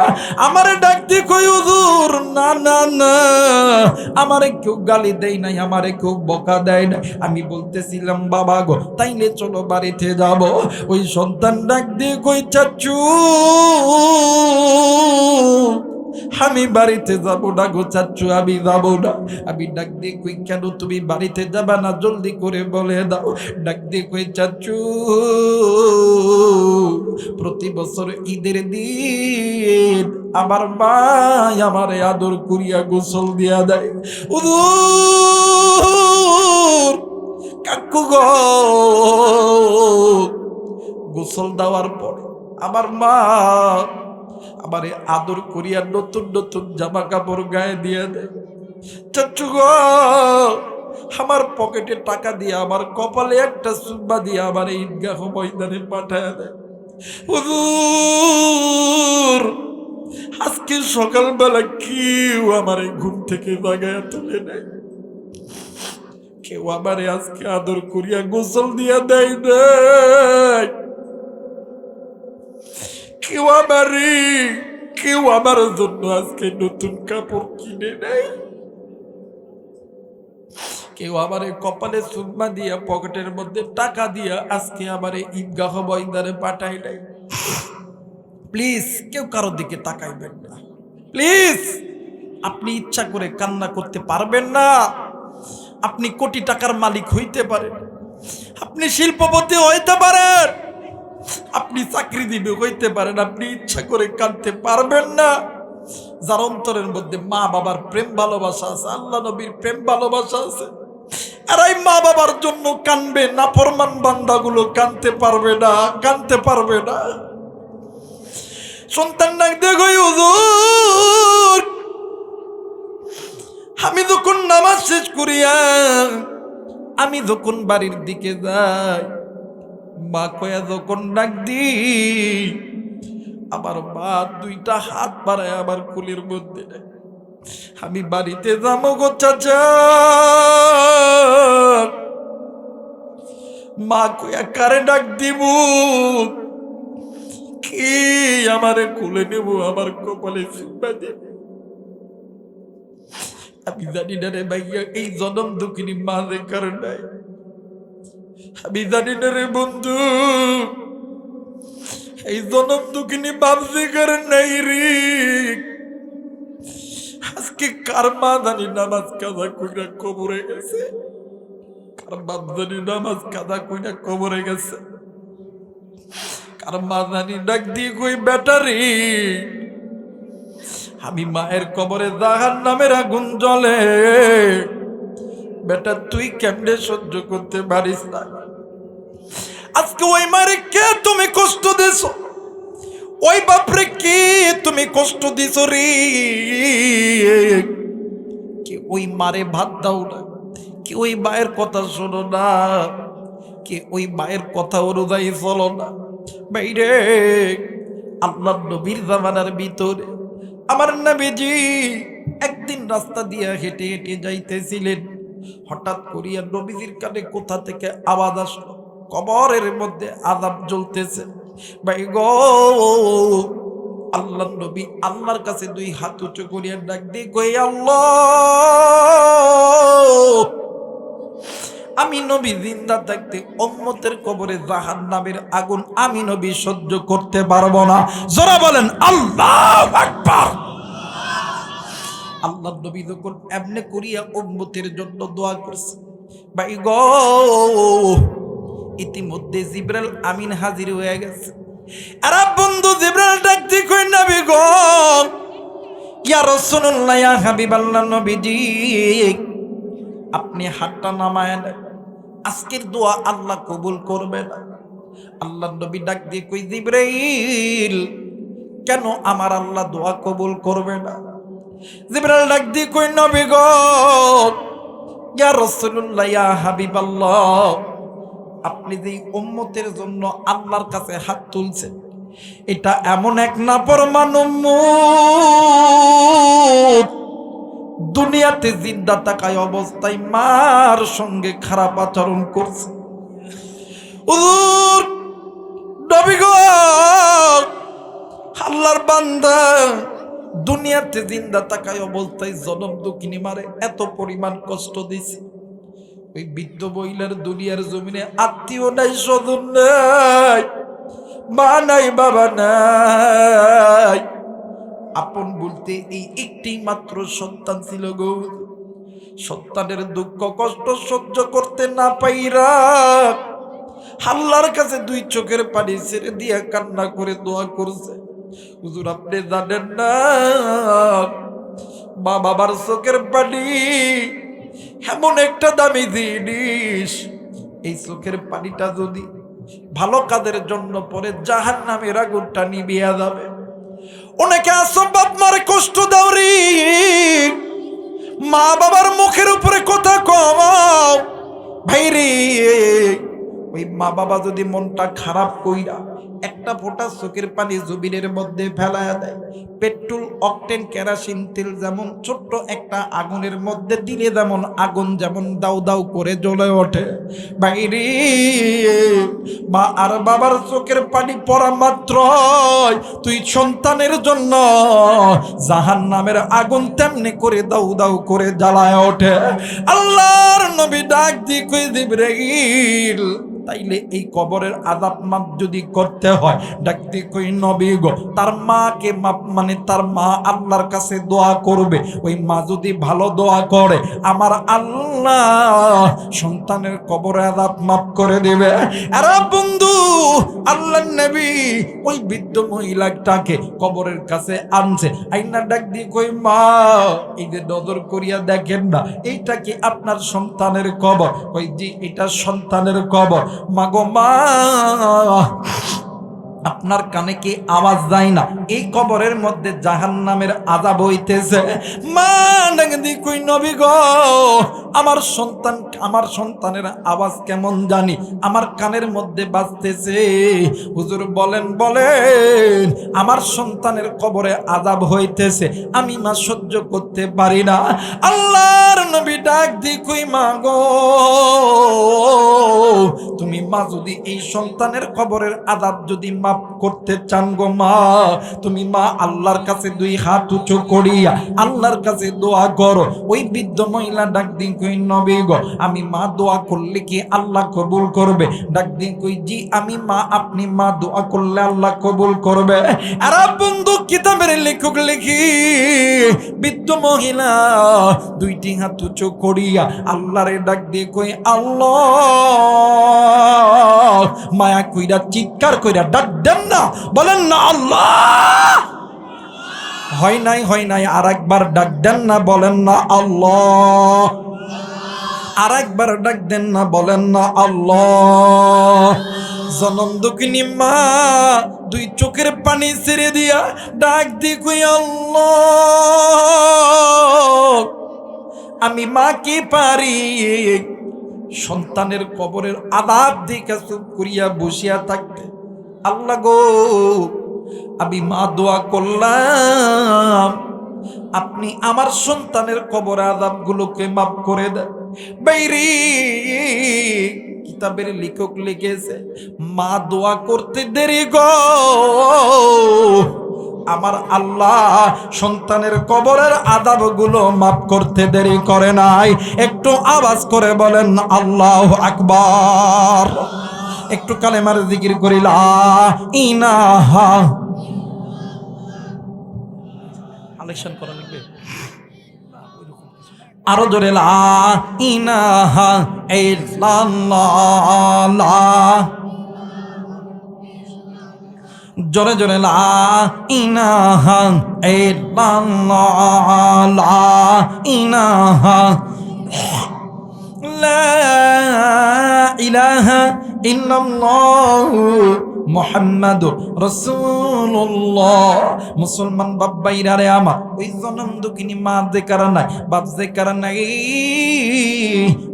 Speaker 1: আমারে ডাক দিয়ে কই, হুজুর না না না, আমারে কেউ গালি দেয় নাই, আমারে কেউ বকা দেয় নাই। আমি বলতেছিলাম বাবা গো তাইলে চলো বাড়িতে যাব। ওই সন্তান ডাক দিয়ে কই, চাচু আমি বাড়িতে যাব না গো চাচ্চু, আমি যাব না। আমি ডাক দিয়ে কই, কেন তুমি বাড়িতে যাবা না, জলদি করে বলে দাও। ডাক দিয়ে কই, চাচ্চু প্রতি বছর ঈদের দিন আমার মা আমারে আদর করিয়া গোসল দিয়া দেয়। হুজুর কাকু গো, গোসল দেওয়ার পরে আমার মা আমারে আদর করিয়া নতুন নতুন জামা কাপড় গায়ে দিয়ে দেয়। চাচু গো, আমার পকেটে টাকা দিয়ে আমার কপালে একটা সুব্বা দিয়ে আমার ঈদগাহ ময়দানে পাঠায় দেয়। হুজুর, আজকে সকালবেলা কেউ আমার ঘুম থেকে জাগায় তুলে নেয়, কেউ আমারে আজকে আদর করিয়া গোসল দিয়া দেয় নাই, কেউ আমার জন্য আজকে নতুন কাপড় কিনে নেয়, কেউ আমারে কপালে সুম্মা দিয়া পকেটের মধ্যে টাকা দিয়া আজকে আমারে ঈদগাহ ময়দানে পাঠাই নাই। প্লিজ কেউ কারোর দিকে তাকাইবেন না, প্লিজ। আপনি ইচ্ছা করে কান্না করতে পারবেন না। আপনি কোটি টাকার মালিক হইতে পারেন, আপনি শিল্পপতি হইতে পারেন, আপনি চাকরিজীবী হইতে পারেন, আপনি ইচ্ছা করে কাঁদতে পারবেন না। যার অন্তরের মধ্যে মা বাবার প্রেম ভালোবাসা আছে, আল্লাহ নবীর প্রেম ভালোবাসা আছে, এরাই মা বাবার জন্য কানবে। নাফরমান বান্দাগুলো কানতে পারবে না, কানতে পারবে না। সন্তান ডাক দিয়ে কই, হুজুর, আমি যখন নামাজ শেষ করিয়া আমি যখন বাড়ির দিকে যাই, মা কয়া যখন ডাক দি, আমার মা দুইটা হাত বাড়ায় আমার কুলের মধ্যে নেয়। আমি বাড়িতে যাবো গো চাচা, মা কয়া কারে ডাক দিব, কি আমারে কুলে নেব, আমার কপালে চুম্বা দেব। আমি জানি না রে ভাইয়া, এই জনম দুঃখিনী মা রে কারণ নাই। আমি জানি না রে বন্ধু, এই জনম দুঃখিনী বাপ যে কারণ নাই রে। আজকে কার মা জানি নামাজ কাজা কইরা কবরে গেছে, কার বাপ জানি নামাজ কাজা কইরা কবরে গেছে, কার মা জানি ডাক দিয়ে কই, বেটারি আমি মায়ের কবরে জাহান্নামের আগুন জ্বলে, বেটা তুই কেমনে সহ্য করতে পারিস না। আজকে ওই মারে কে তুমি কষ্ট দিছো, ওই বাপরে কে তুমি কষ্ট দিছো রে। কে ওই মারে ভাত দাও না, কে ওই মায়ের কথা শোনো না, কে ওই মায়ের কথা অনুযায়ী চলো না। বাইরে আল্লাহ নবীর জামানার ভিতরে আমার নবীজি একদিন রাস্তা দিয়ে হেঁটে হেঁটে যাইতেছিলেন, হঠাৎ করিয়া নবীজির কানে কোথা থেকে আওয়াজ আসলো, কবরের মধ্যে আযাব জ্বলতেছে। ভাই গো, আল্লাহ নবী আল্লাহর কাছে দুই হাত উঁচু করিয়া ডাক দিয়ে কই, আল্লাহ, আমি নবী জিন্দা থাকতে উম্মতের কবরে জাহান্নামের আগুন আমি নবী সহ্য করতে পারবো না। যারা বলেন আল্লাহু আকবার। আল্লাহ নবী যখন এমনি করিয়া উম্মতের জন্য দোয়া করছে, ভাই গো, ইতিমধ্যে জিবরাইল আমিন হাজির হয়ে গেছে। আরে বন্ধু, জিবরাইল ডাক দিয়ে কই, নবী গো, ইয়া রাসূলুল্লাহ, ইয়া হাবিবাল্লাহ, নবীজি আপনি হাতটা নামায় নেন, আজকের দোয়া আল্লাহ কবুল করবে না। আল্লাহ নবী ডাক দিয়ে কই, জিবরাইল কেন আমার আল্লাহ দোয়া কবুল করবে না? জিবরাইল ডাক দিয়ে কই, নবী গো, ইয়া রাসূলুল্লাহ, ইয়া হাবিবাল্লাহ, আপনি যে উম্মতের জন্য আল্লাহর কাছে হাত তুলছেন, এটা এমন এক নাফরমান উম্মত দুনিয়াতে জিন্দা থাকায় অবস্থায় মার সঙ্গে খারাপ আচরণ করছে। হুজুর, নবী গো, আল্লাহর বান্দা দুনিয়াতে জিন্দা থাকায় অবস্থায় জনম দুঃখিনী মারে এত পরিমাণ কষ্ট দিছে। ওই বৃদ্ধ মহিলার দুনিয়ার জমিনে আত্মীয় নাই, স্বজন নাই, মা নাই, বাবা নাই, আপন বলতে এই একটি মাত্র সন্তান ছিল গো। সন্তানের দুঃখ কষ্ট সহ্য করতে না পাইরা আল্লাহর কাছে দুই চোখের পানি ছেড়ে দিয়া কান্না করে দোয়া করছে। হুজুর, আপনি জানেন না, মা বাবার চোখের পানি এমন একটা দামি জিনিস, এই চোখের পানিটা যদি ভালো কাজের জন্য পরে জাহান্নামের আগুনটা নিভিয়া যাবে। অনেকে আসো বাপ মারে কষ্ট দাও রে, মা বাবার মুখের উপরে কথা কও ভাই রে। ওই মা বাবা যদি মনটা খারাপ কইরা একটা ফোঁটা চোখের পানি জমিনের মধ্যে ফেলায়া দেয়, পেট্রোল অকটেন কেরাসিন তেল যেমন ছোট্ট একটা আগুনের মধ্যে দিলে যেমন আগুন যেমন দাউ দাউ করে জ্বলে ওঠে, বাইরে মা আর বাবার চোখের পানি পড়া মাত্র তুই সন্তানের জন্য জাহান্নামের আগুন তেমনি করে দাউ দাউ করে জ্বালায় ওঠে। আল্লাহর নবী ডাক দিয়ে কই জিবরাইল, তাইলে এই কবরের আযাব মাপ যদি করতে হয়, ডাকতে কই নবী গো, তার মাকে মাপ মানে তার মা আল্লাহর কাছে দোয়া করবে। ওই মা যদি ভালো দোয়া করে, আমার আল্লাহ সন্তানের কবরের আযাব মাপ করে দেবে। আরে বন্ধু, আল্লাহর নবী ওই বৃদ্ধ মহিলাটাকে কবরের কাছে আনছে, আইনা ডাক দিয়ে কই মা, এই যে নজর করিয়া দেখেন না, এইটা কি আপনার সন্তানের কবর? কই জি, এটা সন্তানের কবর। মাগো মা, আপনার কানে কি আওয়াজ যায় না? এই কবরের মধ্যে জাহান্নামের আযাব হইতেছে। মা ডাকদি কই নবী গো, আমার সন্তানের আওয়াজ কেমন জানি আমার কানের মধ্যে বাজতেছে। হুজুর বলেন আমার সন্তানের কবরে আযাব হইতেছে, আমি মা সহ্য করতে পারি না। আল্লাহর নবী ডাক দি কই মা গো, তুমি মা যদি এই সন্তানের কবরের আযাব যদি মাপ করতে চান গো মা, তুমি মা আল্লাহর কাছে দুই হাত উঁচু করিয়া আল্লাহর কাছে দোয়া করো। ওই বৃদ্ধ মহিলা ডাক দিন কই নবী গো, আমি মা দোয়া করলে কি আল্লাহ কবুল করবে? ডাক দিন কই জি, আমি মা, আপনি মা দোয়া করলে আল্লাহ কবুল করবে। আর বন্ধু, কিতাবের লেখক লিখি বৃদ্ধ মহিলা দুইটি হাত উঁচু করিয়া আল্লাহরে ডাক দিয়ে কই আল্লাহ, মায়া কইরা চিৎকার কইরা ডাক দেন না, বলেন না আল্লাহ। হয় নাই, আর একবার ডাক দেন না, বলেন না আল্লাহ। আর একবার ডাক দেন না, বলেন না আল্লাহ। জনম দুঃখিনী মা দুই চোখের পানি ছেড়ে দিয়া ডাক দিয়ে কই আল্লাহ, আমি মা কি পারি সন্তানের কবরের আযাব দেখে চুপ করিয়া বসিয়া থাকতে? আল্লাহ গো, আমি মা দোয়া করলাম, আপনি আমার সন্তানের কবর আযাবগুলোকে মাফ করে দেন। বাইরে কিতাবের লেখক লিখেছে, মা দোয়া করতে দেরি গো, আমার আল্লাহ সন্তানের কবরের আযাবগুলো মাফ করতে দেরি করে নাই। একটু আওয়াজ করে বলেন আল্লাহু আকবার। একটু কালেমার জিকির করি, লা ইলাহা, আলেকশন করা লাগবে আরো জোরে, লা ইলাহা ইল্লাল্লাহ, জোরে জোরে, লা ইলাহা ইল্লাল্লাহ, লা ইলাহা, লা ইলাহা ইল্লাল্লাহ মুহাম্মাদুর রাসূলুল্লাহ। মুসলমান বাবাইরা রে আমার, ওই জনম দুঃখিনী মা যে কারণ নাই, বাপ যে কারণ নাই,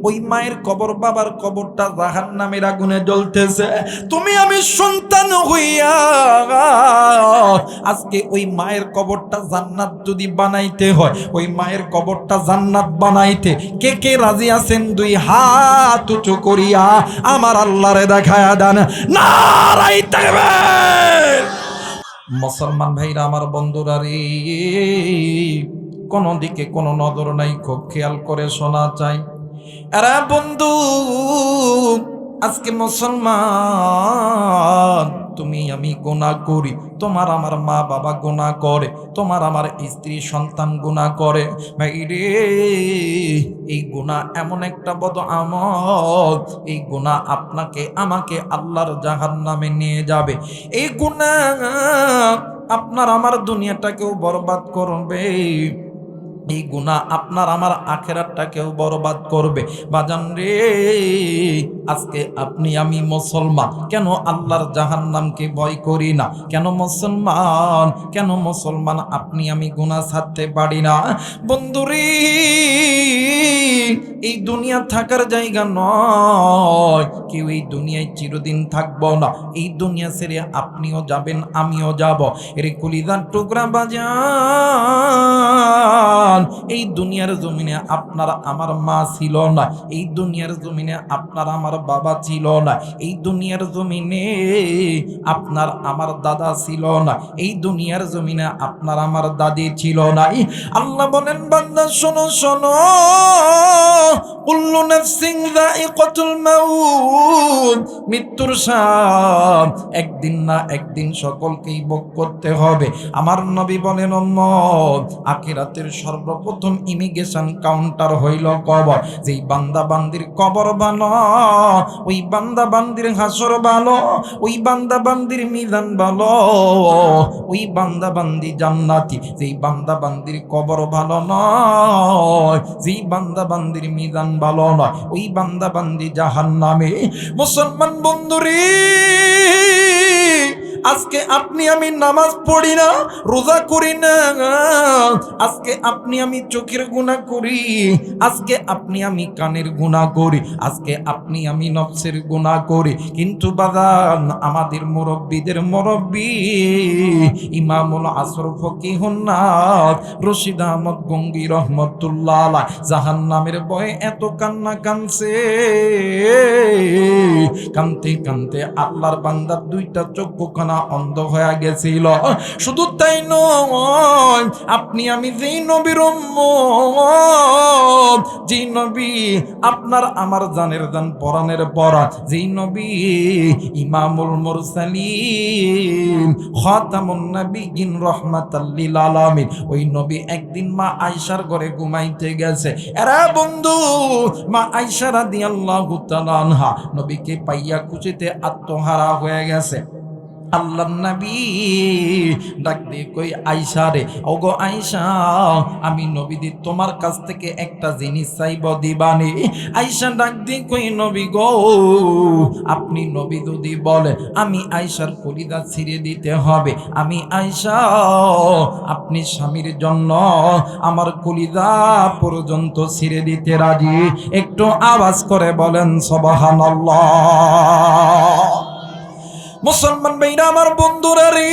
Speaker 1: ওই মায়ের কবর, বাবার কবরটা জাহান্নামের আগুনে জ্বলতেছে। তুমি আমি সন্তান হইয়া আজকে ওই মায়ের কবরটা জান্নাত যদি বানাইতে হয়, ওই মায়ের কবরটা জান্নাত বানাইতে কে কে রাজি আছেন? দুই হাত উঁচু করিয়া আমার আল্লাহরে দেখায়া দেন নারায়ে তাকবীর। মুসলমান ভাইরা আমার, বন্ধুরা রে, কোন দিকে কোনো নজর নাই, খুব খেয়াল করে শোনা চাই। আরে বন্ধু, আজকে মুসলমান, তুমি আমি গুনাহ করি, তোমার আমার মা বাবা গুনাহ করে, তোমার আমার স্ত্রী সন্তান গুনাহ করে। ভাই রে, এই গুনাহ এমন একটা বদ আমল, এই গুনাহ আপনাকে আমাকে আল্লাহর জাহান্নামে নিয়ে যাবে। এই গুনাহ আপনার আমার দুনিয়াটাকেও বরবাদ করবে, এই গুনাহ আপনার আমার আখিরাতটাকেও বরবাদ করবে। বাজান রে, আজকে আপনি আমি মুসলমান, কেন আল্লাহর জাহান্নামকে ভয় করি না? কেন মুসলমান আপনি আমি গুনাহ ছাড়তে পারি না? বন্ধুরে, এই দুনিয়া থাকার জায়গা নয়। কেউ এই দুনিয়ায় চিরদিন থাকবো না। এই দুনিয়া ছেড়ে আপনিও যাবেন, আমিও যাব। এর কলিজার টুকরা বাজান, এই দুনিয়ার জমিনে আপনার আমার মা ছিল না, এই দুনিয়ার জমিনে আপনার আমার বাবা ছিল না, এই দুনিয়ার জমিনে আপনার আমার দাদা ছিল না, এই দুনিয়ার জমিনে আপনার আমার দাদি ছিল না। আল্লাহ বলেন, বান্দা শোনো শোনো, কুল্লু নাফসিন যায়িকাতুল মাউত, মৃত্যুর স্বাদ একদিন না একদিন সকলকেই ভোগ করতে হবে। আমার নবী বলেন, উম্মত, আখিরাতের সর্বপ্রথম ইমিগ্রেশন কাউন্টার হইল কবর। যেই বান্দা বান্দির কবর ভালো, ওই বান্দা বান্দির হাসর ভালো, ওই বান্দা বান্দির মিজান ভালো, ওই বান্দা বান্দি জান্নাতি। যেই বান্দা বান্দির কবর ভালো নয়, যেই বান্দা বান্দির মিজান ভালো নয়, ওই বান্দা বান্দি জাহান্নামে। মুসলমান বন্ধুরে, আজকে আপনি আমি নামাজ পড়ি না, রোজা করি না, আজকে আপনি আমি চোখের গুনাহ করি, আজকে আপনি আমি কানের গুনাহ করি, আজকে আপনি আমি নফসের গুনাহ করি। কিন্তু বাজান, আমাদের মুরব্বীদের মুরব্বী ইমামুল আসর ফকিহুন নাস রশিদ আহমদ গঙ্গী রহমতুল্লাহ আলাইহ জাহান্নামের ভয়ে এত কান্না কানছে, কানতে কানতে আল্লাহর বান্দার দুইটা চক্ষুখানা অন্ধ হয়ে গেছিল। শুধু তাই নয়, আপনি আমি যেই নবীর উম্মত, যেই নবী আপনার আমার জানের জান পরাণের পরাণ, যেই নবী ইমামুল মুরসালিন খাতামুন নবিয়্যিন রাহমাতাল লিল আলামিন, ওই নবী একদিন মা আয়েশার ঘরে ঘুমাইতে গেছে। এরা বন্ধু, মা আয়েশা রাদিয়াল্লাহু তাআলা আনহা নবীকে পাইয়া খুশিতে আত্মহারা হয়ে গেছে। আল্লাহর নবী ডাক দিয়ে কই, আয়েশা রে, ওগো আয়েশা, আমি নবীদি তোমার কাছ থেকে একটা জিনিস চাইব, দিবানি? আয়েশা ডাক দিয়ে কই, নবী গো, আপনি নবী যদি বলেন আমি আয়েশার কলিজা ছিঁড়ে দিতে হবে। আমি আয়েশা, আপনি স্বামীর জন্য আমার কলিজা পর্যন্ত ছিঁড়ে দিতে রাজি। একটু আওয়াজ করে বলেন সুবহানাল্লাহ। মুসলমান ভাইরা আমার, বন্ধুরা রে,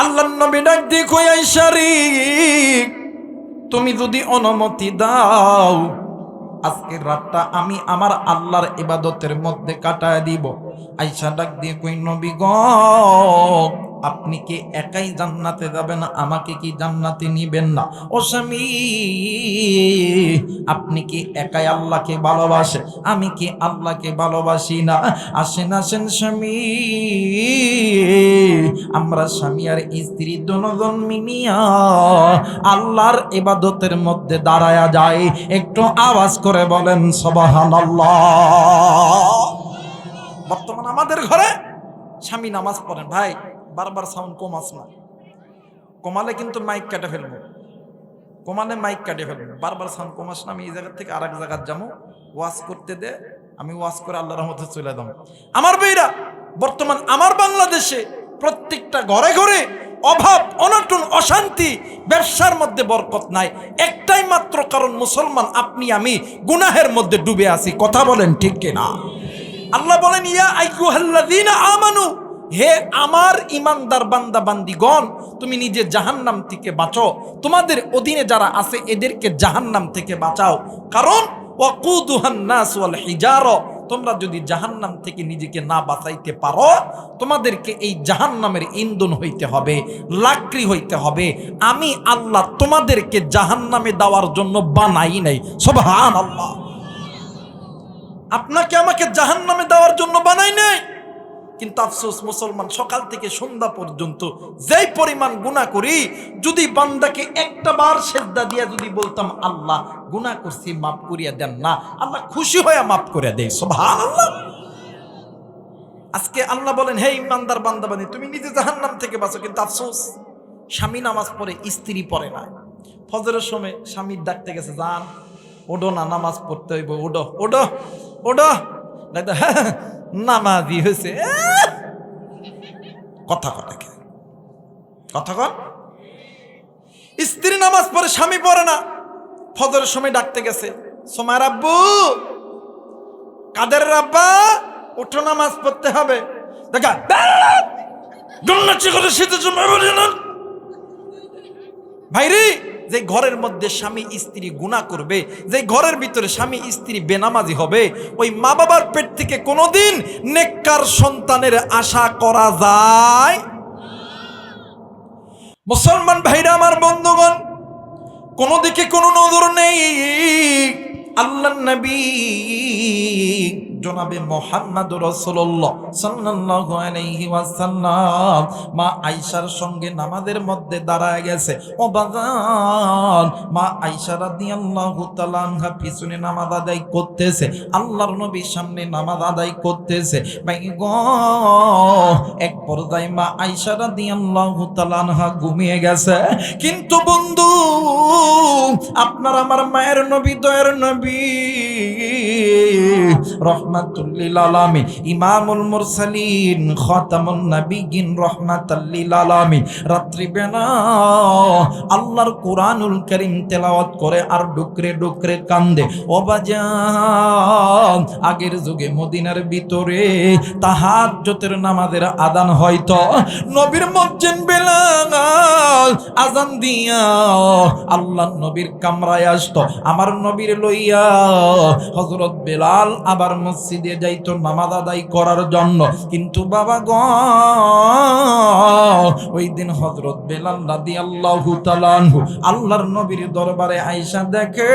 Speaker 1: আল্লাহর নবী ডাক দিয়ে কই, আয়েশা রে, তুমি যদি অনুমতি দাও, আজকের রাতটা আমি আমার আল্লাহর ইবাদতের মধ্যে কাটায় দিব। আয়েশা ডাক দিয়ে কই, নবী গো, আপনি কি একাই জান্নাতে যাবেন, আমাকে কি জান্নাতে নিবেন না? ও স্বামী, আপনি কি একাই আল্লাহকে ভালোবাসেন, আমি কি আল্লাহকে ভালোবাসি না? আসেন আসেন স্বামী, আমরা স্বামী আর স্ত্রী দুজন মিলিয়া আল্লাহর ইবাদতের মধ্যে দাঁড়ায়া যায়। একটু আওয়াজ করে বলেন সুবহানাল্লাহ। বর্তমান আমাদের ঘরে স্বামী নামাজ পড়েন, ভাই বারবার সাউন্ড কমাস না, কমালে কিন্তু মাইক কেটে ফেলবো, কমালে মাইক কেটে ফেলবো, বারবার সাউন্ড কমাস না। আমি এই জায়গা থেকে আরেক জায়গায় যাবো, ওয়াজ করতে দে, আমি ওয়াজ করে আল্লাহর রহমতে চলে যাবো। আমার ভাইরা, বর্তমান আমার বাংলাদেশে প্রত্যেকটা ঘরে ঘরে অভাব, অনটন, অশান্তি, ব্যবসার মধ্যে বরকত নাই, একটাই মাত্র কারণ, মুসলমান আপনি আমি গুনাহের মধ্যে ডুবে আছি। কথা বলেন ঠিক কিনা? আল্লাহ বলেন, ইয়া আইয়ুহাল্লাযীনা আমানু, হে আমার ইমানদার বান্দা বান্দিগণ, তুমি নিজে জাহান্নাম থেকে বাঁচো, তোমাদের অধীনে যারা আছে এদেরকে জাহান্নাম থেকে বাঁচাও। কারণ ওয়াকুদুহান নাস ওয়াল হিজারা, তোমরা যদি জাহান্নাম থেকে নিজেকে না বাঁচাইতে পারো, তোমাদেরকে এই জাহান্নামের ইন্ধন হইতে হবে, লাকড়ি হইতে হবে। আমি আল্লাহ তোমাদেরকে জাহান্নামে দেওয়ার জন্য বানাই নাই। সুবহানাল্লাহ। আপনাকে আমাকে জাহান্নামে দেওয়ার জন্য বানাই নাই। কিন্তু আফসোস, মুসলমান সকাল থেকে সন্ধ্যা পর্যন্ত যেই পরিমাণ গুনাহ করি, যদি বান্দাকে একটা বার সেজদা দিয়া যদি বলতাম, আল্লাহ গুনাহ করছি মাফ করিয়া দেন না, আল্লাহ খুশি হয়ে মাফ করে দেয়। সুবহানাল্লাহ। আজকে আল্লাহ বলেন, হে ইমানদার বান্দা বান্দি, তুমি নিজে জাহান্নাম থেকে বাঁচো। কিন্তু আফসোস, স্বামী নামাজ পড়ে, স্ত্রী পড়ে না, ফজরের সময় স্বামীর ডাকতে গেছে, যান ওডো না, নামাজ পড়তে হইব, ওডো ওডো ওডো। নামাজি হয়েছে, কথা কটাকে কথা কন। স্ত্রী নামাজ পড়ে, স্বামী পড়ে না, ফজরের সময় ডাকতে গেছে, সময় আব্বু, কাদের আব্বা, ওঠো নামাজ পড়তে হবে। দেখা ভাইরে, যে ঘরের মধ্যে স্বামী স্ত্রী গুনাহ করবে, যে ঘরের ভিতরে স্বামী স্ত্রী বেনামাজি হবে, ওই মা বাবার পেট থেকে কোনোদিন নেককার সন্তানের আশা করা যায়। মুসলমান ভাইরা আমার, বন্ধুগণ, কোন দিকে কোনো নজর নেই। আল্লাহর নবী জনাবে মুহাম্মদুর রাসূলুল্লাহ সাল্লাল্লাহু আলাইহি ওয়াসাল্লাম মা আয়েশার সঙ্গে নামাজের মধ্যে দাঁড়ায় গেছে। ও বাজান, মা আয়েশা রাদিয়াল্লাহু তাআলা আনহা পিছনে নামাজ আদায় করতেছে, আল্লাহর নবীর সামনে নামাজ আদায় করতেছে। ভাই গো, এক পর্যায়ে মা আয়েশা রাদিয়াল্লাহু তাআলা আনহা ঘুমিয়ে গেছে। কিন্তু বন্ধু, আপনার আমার মায়ের নবী, দয়ার নবী, রহমাতুল লিল আলামিন, ইমামুল মুরসালিন, খাতামুন নবিয়্যিন, রাহমাতাল লিল আলামিন, রাত্রি বেলা আল্লাহর কোরআনুল কারীম তেলাওয়াত করে আর ডুকরে ডুকরে কান্দে। ও বাজান, আগের যুগে মদিনার ভিতরে তাহাজ্জুদের নামাজের আযান হয়তো নবীর মুয়াজ্জিন বেলাল আযান দিয়া আল্লাহর নবীর কামরায় আসতো। আমার নবীর লইয়া হযরত বেলাল আবার মসজিদে যাইতো নামাজ আদায় করার জন্য। কিন্তু বাবা গো, ওই দিন হযরত বেলাল রাদিয়াল্লাহু তাআলা আনহু আল্লাহর নবীর দরবারে আয়েশা দেখে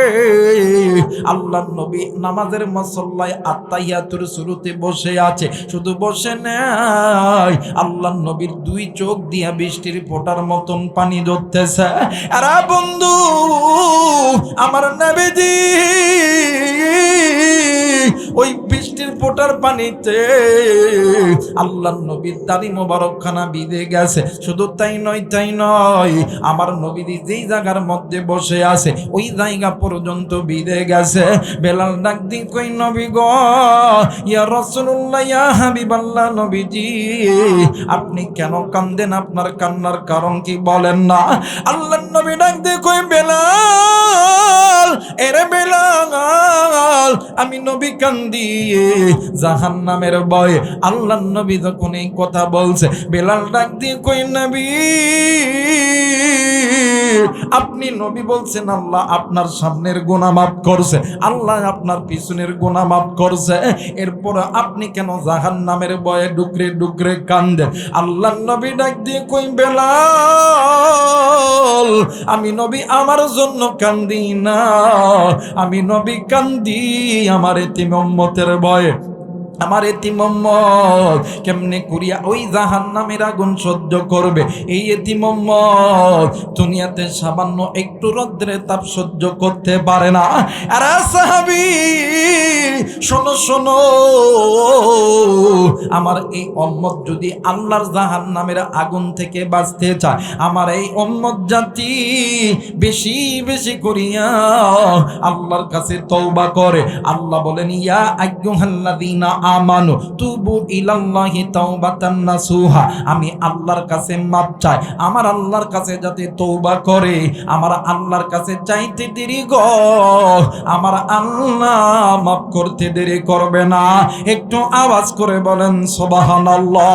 Speaker 1: আল্লাহর নবী নামাজের মুসল্লায় আত্তাহিয়াতুর শুরুতে বসে আছে। শুধু বসে নাই, আল্লাহর নবীর দুই চোখ দিয়া বৃষ্টির ফোঁটার মতন পানি ঝরতেছে। আরে বন্ধু, আমার নবীজি ওই বৃষ্টির ফোঁটার পানিতে আল্লাহর নবীর দাড়ি মোবারকখানা ভিজে গেছে। শুধু তাই নয়, আমার নবীজি যেই জায়গার মধ্যে বসে আছে ওই জায়গা পর্যন্ত ভিজে গেছে। বেলাল ডাক দি কই, নবী গো, ইয়া রাসূলুল্লাহ, ইয়া হাবিবাল্লাহ, নবীজি আপনি কেন কান্দেন? আপনার কান্নার কারণ কি বলেন না? আল্লাহর নবী ডাক দি কই, বেলাল, এরে বেলাল, আমি নবী কান্দি জাহান্নামের ভয়ে। আল্লাহর নবী যখন এই কথা বলছে, বেলাল ডাক দিয়ে কই, নবী আপনি নবী বলছেন আল্লাহ আপনার সামনের গুনাহ মাফ করছে, আল্লাহ আপনার পিছনের গুনাহ মাফ করছে, এরপর আপনি কেন জাহান্নামের ভয়ে ডুকরে ডুকরে কান্দেন? আল্লাহর নবী ডাক দিয়ে কই, বেলাল আমি নবী আমার জন্য কান্দি না, আমি নবী কান্দি আমার এতিম উম্মতের ভয়ে। আমার এতিম উম্মত কেমনে করিয়া ওই জাহান্নামের আগুন সহ্য করবে? এই এতিম উম্মত দুনিয়াতে সামান্য একটু রৌদ্রের তাপ সহ্য করতে পারে না। আরে সাহাবী, শোনো শোনো, আমার এই উম্মত যদি আল্লাহর জাহান্নামের আগুন থেকে বাঁচতে চায়, আমার এই উম্মত জাতি বেশি বেশি করিয়া আল্লাহর কাছে তওবা করে। আল্লাহ বলেন, ইয়া আইয়ুহাল্লাযীনা আমানু তুবু ইলাল্লাহি তাওবাতান নাসুহা, আমি আল্লাহর কাছে মাপ চাই। আমার আল্লাহর কাছে যাতে তওবা করে, আমার আল্লাহর কাছে চাইতে দেরি গো, আমার আল্লাহ মাফ করতে দেরি করবে না। একটু আওয়াজ করে বলেন সুবহানাল্লাহ।